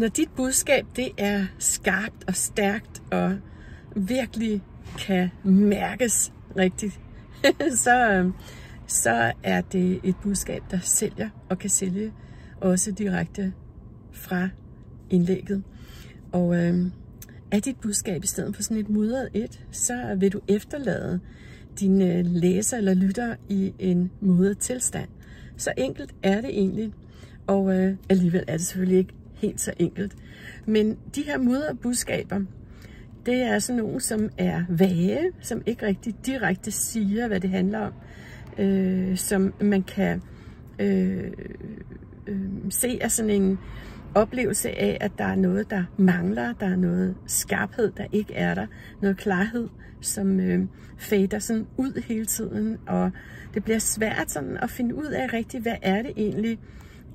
Når dit budskab det er skarpt og stærkt og virkelig kan mærkes rigtigt, så er det et budskab, der sælger og kan sælge også direkte fra indlægget. Og er dit budskab i stedet for sådan et mudret et, så vil du efterlade dine læser eller lyttere i en mudret tilstand. Så enkelt er det egentlig, og alligevel er det selvfølgelig ikke helt så enkelt. Men de her mudrede budskaber, det er sådan nogle, som er vage, som ikke rigtig direkte siger, hvad det handler om, som man kan se af sådan en oplevelse af, at der er noget, der mangler, der er noget skarphed, der ikke er der, noget klarhed, som fader sådan ud hele tiden, og det bliver svært sådan at finde ud af rigtigt, hvad er det egentlig,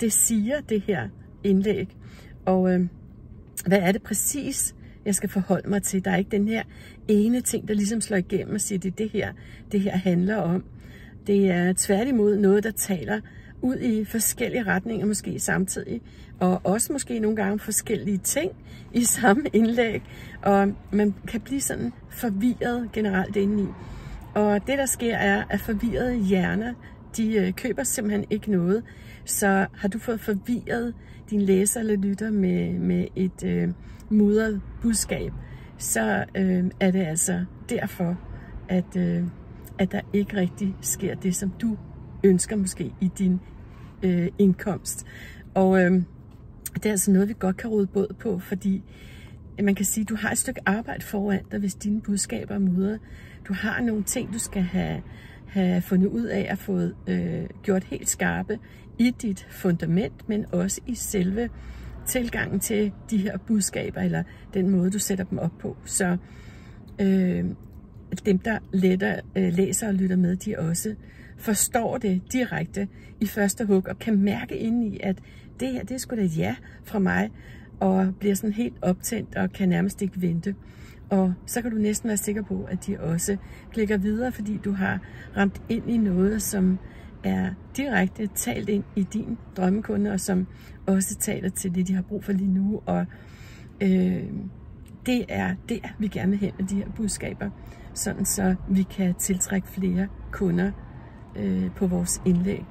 det siger, det her indlæg, og hvad er det præcis, jeg skal forholde mig til. Der er ikke den her ene ting, der ligesom slår igennem og siger, det her handler om. Det er tværtimod noget, der taler ud i forskellige retninger, måske samtidig, og også måske nogle gange forskellige ting i samme indlæg, og man kan blive sådan forvirret generelt indeni. Og det, der sker, er, at forvirrede hjerner, de køber simpelthen ikke noget. Så har du fået forvirret din læser eller lytter med et mudret budskab, så er det altså derfor, at der ikke rigtig sker det, som du ønsker måske i din indkomst. Og det er altså noget, vi godt kan råde båd på, fordi man kan sige, at du har et stykke arbejde foran dig, hvis dine budskaber er mudrede. Du har nogle ting, du skal have fundet ud af at få gjort helt skarpe i dit fundament, men også i selve tilgangen til de her budskaber, eller den måde, du sætter dem op på. Så dem, der læser og lytter med, de også forstår det direkte i første hug, og kan mærke indeni, at det her, det er sgu da et ja fra mig, og bliver sådan helt optændt, og kan nærmest ikke vente. Og så kan du næsten være sikker på, at de også klikker videre, fordi du har ramt ind i noget, som er direkte talt ind i din drømmekunde, og som også taler til det, de har brug for lige nu. Og det er der, vi gerne vil hen med de her budskaber, sådan så vi kan tiltrække flere kunder på vores indlæg.